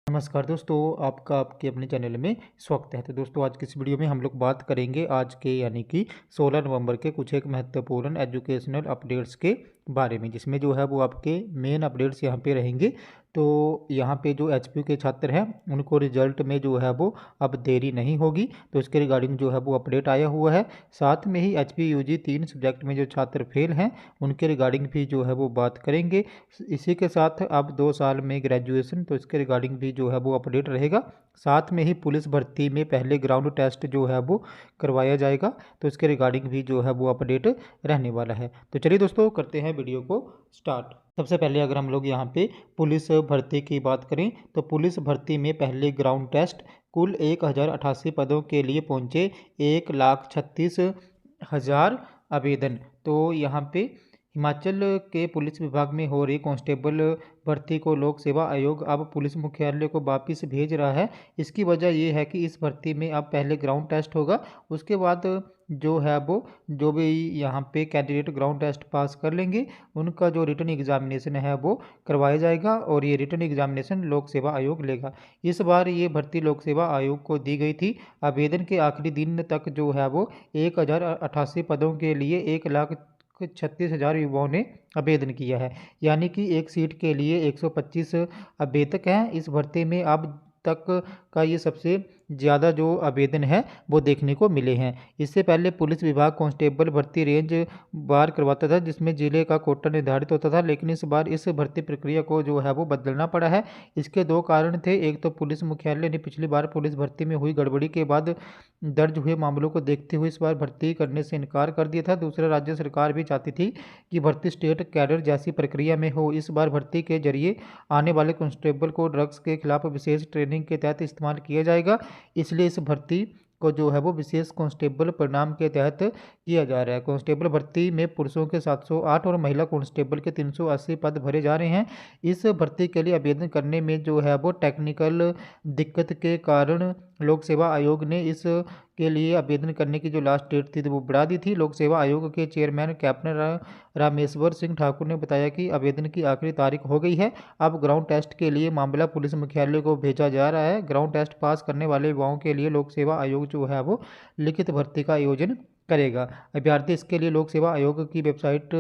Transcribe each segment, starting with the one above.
नमस्कार दोस्तों, आपका आपके अपने चैनल में स्वागत है। तो दोस्तों, आज की इस वीडियो में हम लोग बात करेंगे आज के यानी कि 16 नवंबर के कुछ एक महत्वपूर्ण एजुकेशनल अपडेट्स के बारे में, जिसमें जो है वो आपके मेन अपडेट्स यहाँ पे रहेंगे। तो यहाँ पे जो एचपीयू के छात्र हैं उनको रिजल्ट में जो है वो अब देरी नहीं होगी, तो इसके रिगार्डिंग जो है वो अपडेट आया हुआ है। साथ में ही एचपीयू यूजी 3 सब्जेक्ट में जो छात्र फेल हैं उनके रिगार्डिंग भी जो है वो बात करेंगे। इसी के साथ अब 2 साल में ग्रेजुएशन, तो इसके रिगार्डिंग भी जो है वो अपडेट रहेगा। साथ में ही पुलिस भर्ती में पहले ग्राउंड टेस्ट जो है वो करवाया जाएगा, तो इसके रिगार्डिंग भी जो है वो अपडेट रहने वाला है। तो चलिए दोस्तों, करते हैं वीडियो को स्टार्ट। सबसे पहले अगर हम लोग यहाँ पे पुलिस भर्ती की बात करें तो पुलिस भर्ती में पहले ग्राउंड टेस्ट कुल 1088 पदों के लिए पहुँचे 1,36,000 आवेदन। तो यहाँ पे हिमाचल के पुलिस विभाग में हो रही कांस्टेबल भर्ती को लोक सेवा आयोग अब पुलिस मुख्यालय को वापस भेज रहा है। इसकी वजह ये है कि इस भर्ती में अब पहले ग्राउंड टेस्ट होगा, उसके बाद जो है वो जो भी यहाँ पे कैंडिडेट ग्राउंड टेस्ट पास कर लेंगे उनका जो रिटर्न एग्जामिनेशन है वो करवाया जाएगा, और ये रिटर्न एग्जामिनेशन लोक सेवा आयोग लेगा। इस बार ये भर्ती लोक सेवा आयोग को दी गई थी। आवेदन के आखिरी दिन तक जो है वो 1088 पदों के लिए 1,36,000 युवाओं ने आवेदन किया है, यानी कि एक सीट के लिए 125 आवेदक हैं। इस भर्ती में अब तक का ये सबसे ज़्यादा जो आवेदन है वो देखने को मिले हैं। इससे पहले पुलिस विभाग कांस्टेबल भर्ती रेंज बार करवाता था, जिसमें जिले का कोटा निर्धारित होता था, लेकिन इस बार इस भर्ती प्रक्रिया को जो है वो बदलना पड़ा है। इसके दो कारण थे। एक तो पुलिस मुख्यालय ने पिछली बार पुलिस भर्ती में हुई गड़बड़ी के बाद दर्ज हुए मामलों को देखते हुए इस बार भर्ती करने से इनकार कर दिया था। दूसरा, राज्य सरकार भी चाहती थी कि भर्ती स्टेट कैडर जैसी प्रक्रिया में हो। इस बार भर्ती के जरिए आने वाले कांस्टेबल को ड्रग्स के खिलाफ विशेष ट्रेनिंग के तहत इस्तेमाल किया जाएगा, इसलिए इस भर्ती को जो है वो विशेष कांस्टेबल परिणाम के तहत किया जा रहा है। कांस्टेबल भर्ती में पुरुषों के 708 और महिला कांस्टेबल के 380 पद भरे जा रहे हैं। इस भर्ती के लिए आवेदन करने में जो है वो टेक्निकल दिक्कत के कारण लोक सेवा आयोग ने इस के लिए आवेदन करने की जो लास्ट डेट थी वो बढ़ा दी थी। लोक सेवा आयोग के चेयरमैन कैप्टन रामेश्वर सिंह ठाकुर ने बताया कि आवेदन की आखिरी तारीख हो गई है। अब ग्राउंड टेस्ट के लिए मामला पुलिस मुख्यालय को भेजा जा रहा है। ग्राउंड टेस्ट पास करने वाले युवाओं के लिए लोक सेवा आयोग जो है वो लिखित भर्ती का आयोजन करेगा। अभ्यर्थी इसके लिए लोक सेवा आयोग की वेबसाइट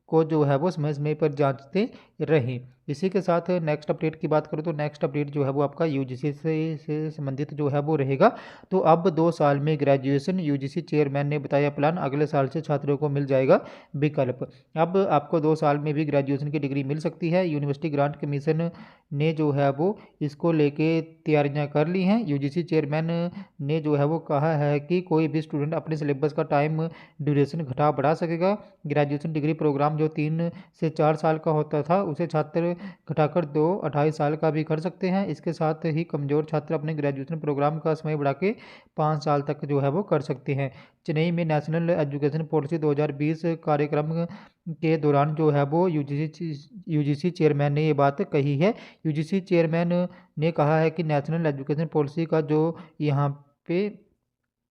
को जो है वो समय समय पर जांचते रहें। इसी के साथ नेक्स्ट अपडेट की बात करूँ तो नेक्स्ट अपडेट जो है वो आपका यूजीसी से संबंधित जो है वो रहेगा। तो अब 2 साल में ग्रेजुएशन, यूजीसी चेयरमैन ने बताया प्लान, अगले साल से छात्रों को मिल जाएगा विकल्प। अब आपको 2 साल में भी ग्रेजुएशन की डिग्री मिल सकती है। यूनिवर्सिटी ग्रांट कमीशन ने जो है वो इसको लेके तैयारियां कर ली हैं। यूजीसी चेयरमैन ने जो है वो कहा है कि कोई भी स्टूडेंट अपने सिलेबस का टाइम ड्यूरेशन घटा बढ़ा सकेगा। ग्रेजुएशन डिग्री प्रोग्राम जो 3 से 4 साल का होता था उसे छात्र घटाकर 2-2.5 साल का भी कर सकते हैं। इसके साथ ही कमज़ोर छात्र अपने ग्रेजुएशन प्रोग्राम का समय बढ़ा के 5 साल तक जो है वो कर सकते हैं। चेन्नई में नेशनल एजुकेशन पॉलिसी 2020 कार्यक्रम के दौरान जो है वो यूजीसी चेयरमैन ने ये बात कही है। यूजीसी चेयरमैन ने कहा है कि नेशनल एजुकेशन पॉलिसी का जो यहाँ पे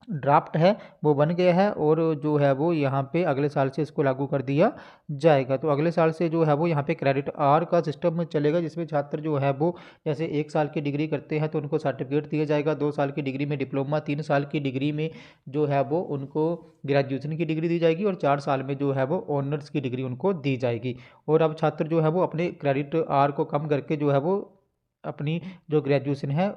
ड्राफ्ट है वो बन गया है, और जो है वो यहाँ पे अगले साल से इसको लागू कर दिया जाएगा। तो अगले साल से जो है वो यहाँ पे क्रेडिट आवर का सिस्टम चलेगा, जिसमें छात्र जो है वो जैसे 1 साल की डिग्री करते हैं तो उनको सर्टिफिकेट दिया जाएगा, 2 साल की डिग्री में डिप्लोमा, 3 साल की डिग्री में जो है वो उनको ग्रेजुएशन की डिग्री दी जाएगी, और 4 साल में जो है वो ऑनर्स की डिग्री उनको दी जाएगी। और अब छात्र जो है वो अपने क्रेडिट आवर को कम करके जो है वो अपनी जो ग्रेजुएशन है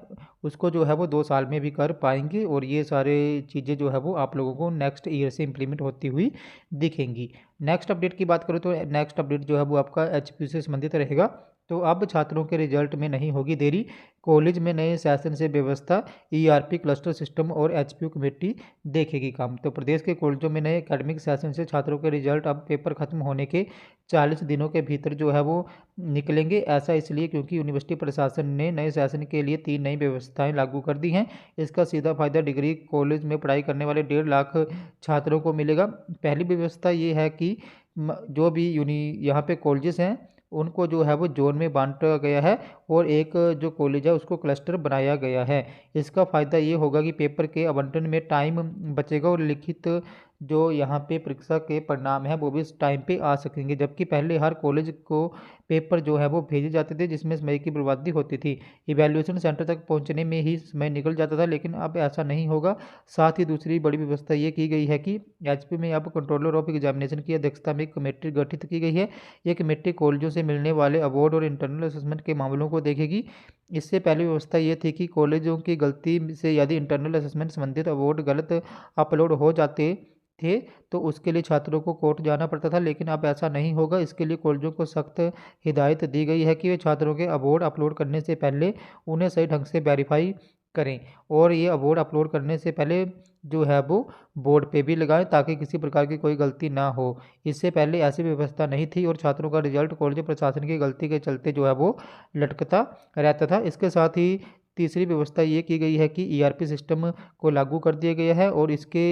उसको जो है वो 2 साल में भी कर पाएंगे, और ये सारे चीज़ें जो है वो आप लोगों को नेक्स्ट ईयर से इम्प्लीमेंट होती हुई दिखेंगी। नेक्स्ट अपडेट की बात करूँ तो नेक्स्ट अपडेट जो है वो आपका एचपीयू से संबंधित रहेगा। तो अब छात्रों के रिजल्ट में नहीं होगी देरी, कॉलेज में नए सेशन से व्यवस्था, ईआरपी क्लस्टर सिस्टम और एचपीयू कमेटी देखेगी काम। तो प्रदेश के कॉलेजों में नए एकेडमिक सेशन से छात्रों के रिजल्ट अब पेपर खत्म होने के 40 दिनों के भीतर जो है वो निकलेंगे। ऐसा इसलिए क्योंकि यूनिवर्सिटी प्रशासन ने नए सेशन के लिए 3 नई व्यवस्थाएं लागू कर दी हैं। इसका सीधा फायदा डिग्री कॉलेज में पढ़ाई करने वाले 1.5 लाख छात्रों को मिलेगा। पहली व्यवस्था ये है कि जो भी यहाँ पे कॉलेजेस हैं उनको जो है वो जोन में बांटा गया है, और एक जो कॉलेज है उसको क्लस्टर बनाया गया है। इसका फ़ायदा ये होगा कि पेपर के आवंटन में टाइम बचेगा, और लिखित जो यहाँ पे परीक्षा के परिणाम हैं वो भी इस टाइम पे आ सकेंगे, जबकि पहले हर कॉलेज को पेपर जो है वो भेजे जाते थे जिसमें समय की बर्बादी होती थी। इवैल्यूएशन सेंटर तक पहुँचने में ही समय निकल जाता था, लेकिन अब ऐसा नहीं होगा। साथ ही दूसरी बड़ी व्यवस्था ये की गई है कि एचपी में अब कंट्रोलर ऑफ एग्जामिनेशन की अध्यक्षता में एक कमेटी गठित की गई है। ये कमेटी कॉलेजों से मिलने वाले अवार्ड और इंटरनल असेसमेंट के मामलों को देखेगी। इससे पहले व्यवस्था ये थी कि कॉलेजों की गलती से यदि इंटरनल असेसमेंट संबंधित अवार्ड गलत अपलोड हो जाते थे तो उसके लिए छात्रों को कोर्ट जाना पड़ता था, लेकिन अब ऐसा नहीं होगा। इसके लिए कॉलेजों को सख्त हिदायत दी गई है कि वे छात्रों के अवार्ड अपलोड करने से पहले उन्हें सही ढंग से वेरीफाई करें, और ये अवार्ड अपलोड करने से पहले जो है वो बोर्ड पे भी लगाएं ताकि किसी प्रकार की कोई गलती ना हो। इससे पहले ऐसी व्यवस्था नहीं थी और छात्रों का रिजल्ट कॉलेज प्रशासन की गलती के चलते जो है वो लटकता रहता था। इसके साथ ही तीसरी व्यवस्था ये की गई है कि ईआरपी सिस्टम को लागू कर दिया गया है, और इसके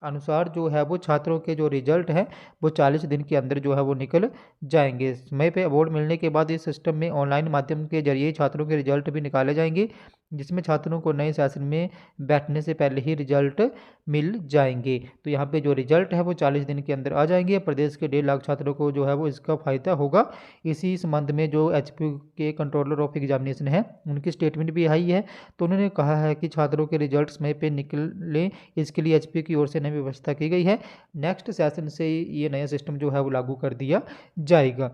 अनुसार जो है वो छात्रों के जो रिजल्ट है वो 40 दिन के अंदर जो है वो निकल जाएंगे। समय पे अवार्ड मिलने के बाद इस सिस्टम में ऑनलाइन माध्यम के जरिए छात्रों के रिजल्ट भी निकाले जाएंगे, जिसमें छात्रों को नए सेशन में बैठने से पहले ही रिजल्ट मिल जाएंगे। तो यहाँ पे जो रिजल्ट है वो 40 दिन के अंदर आ जाएंगे। प्रदेश के 1.5 लाख छात्रों को जो है वो इसका फ़ायदा होगा। इसी संबंध में जो एचपी के कंट्रोलर ऑफ एग्जामिनेशन है उनकी स्टेटमेंट भी आई है। तो उन्होंने कहा है कि छात्रों के रिजल्ट समय पे निकलें, इसके लिए एचपी की ओर से नई व्यवस्था की गई है। नेक्स्ट सेशन से ये नया सिस्टम जो है वो लागू कर दिया जाएगा।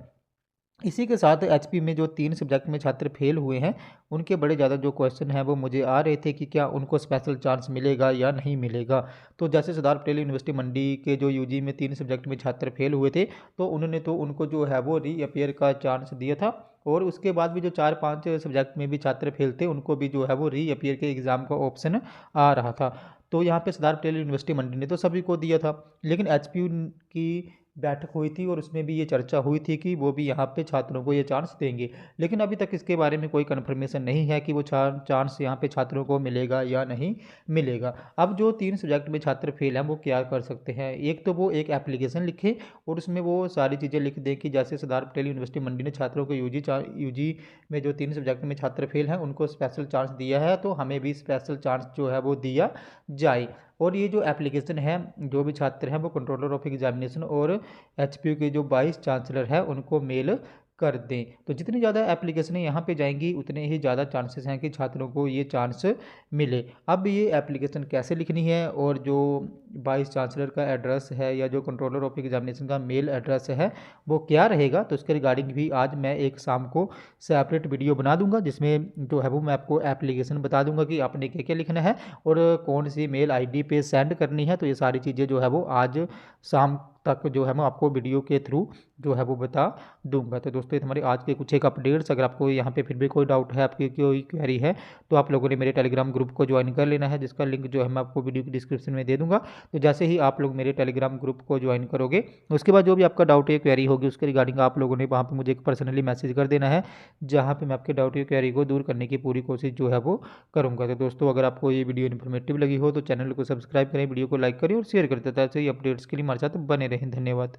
इसी के साथ एचपी में जो 3 सब्जेक्ट में छात्र फेल हुए हैं उनके बड़े ज़्यादा जो क्वेश्चन हैं वो मुझे आ रहे थे कि क्या उनको स्पेशल चांस मिलेगा या नहीं मिलेगा। तो जैसे सरदार पटेल यूनिवर्सिटी मंडी के जो यूजी में 3 सब्जेक्ट में छात्र फेल हुए थे तो उन्होंने तो उनको जो है वो रीअपियर का चांस दिया था, और उसके बाद भी जो 4-5 सब्जेक्ट में भी छात्र फेल थे उनको भी जो है वो रीअपियर के एग्ज़ाम का ऑप्शन आ रहा था। तो यहाँ पे सरदार पटेल यूनिवर्सिटी मंडी ने तो सभी को दिया था, लेकिन एचपीयू की बैठक हुई थी और उसमें भी ये चर्चा हुई थी कि वो भी यहाँ पे छात्रों को ये चांस देंगे, लेकिन अभी तक इसके बारे में कोई कन्फर्मेशन नहीं है कि वो चांस यहाँ पे छात्रों को मिलेगा या नहीं मिलेगा। अब जो 3 सब्जेक्ट में छात्र फेल हैं वो क्या कर सकते हैं, एक तो वो एक एप्लीकेशन लिखे और उसमें वो सारी चीज़ें लिख दें कि जैसे सरदार पटेल यूनिवर्सिटी मंडी ने छात्रों को यूजी में जो 3 सब्जेक्ट में छात्र फेल हैं उनको स्पेशल चांस दिया है, तो हमें भी स्पेशल चांस जो है वो दिया जाए। और ये जो एप्लीकेशन है जो भी छात्र हैं वो कंट्रोलर ऑफ एग्जामिनेशन और एचपीयू के जो 22 चांसलर हैं उनको मेल कर दें। तो जितनी ज़्यादा एप्लीकेशनें यहाँ पे जाएंगी उतने ही ज़्यादा चांसेस हैं कि छात्रों को ये चांस मिले। अब ये एप्लीकेशन कैसे लिखनी है और जो 22 चांसलर का एड्रेस है या जो कंट्रोलर ऑफ एग्जामिनेशन का मेल एड्रेस है वो क्या रहेगा, तो इसके रिगार्डिंग भी आज मैं एक शाम को सेपरेट वीडियो बना दूंगा जिसमें जो है वो मैं आपको एप्लीकेशन बता दूंगा कि आपने क्या क्या लिखना है और कौन सी मेल आईडी पे सेंड करनी है। तो ये सारी चीज़ें जो है वो आज शाम तक जो है मैं आपको वीडियो के थ्रू जो है वो बता दूंगा। तो दोस्तों ये हमारे आज के कुछ एक अपडेट्स, अगर आपको यहाँ पे फिर भी कोई डाउट है, आपकी कोई क्वेरी है तो आप लोगों ने मेरे टेलीग्राम ग्रुप को ज्वाइन कर लेना है, जिसका लिंक जो है मैं आपको वीडियो की डिस्क्रिप्शन में दे दूंगा। तो जैसे ही आप लोग मेरे टेलीग्राम ग्रुप को ज्वाइन करोगे उसके बाद जो भी आपका डाउट या क्वेरी होगी उसके रिगार्डिंग आप लोगों ने वहाँ पर मुझे एक पर्सनली मैसेज कर देना है, जहाँ पर मैं आपके डाउट या क्वेरी को दूर करने की पूरी कोशिश जो है वो करूँगा। तो दोस्तों अगर आपको ये वीडियो इन्फॉर्मेटिव लगी हो तो चैनल को सब्सक्राइब करें, वीडियो को लाइक करें और शेयर करते हैं, ऐसे ही अपडेट्स के लिए हमारे साथ बने रहें। धन्यवाद।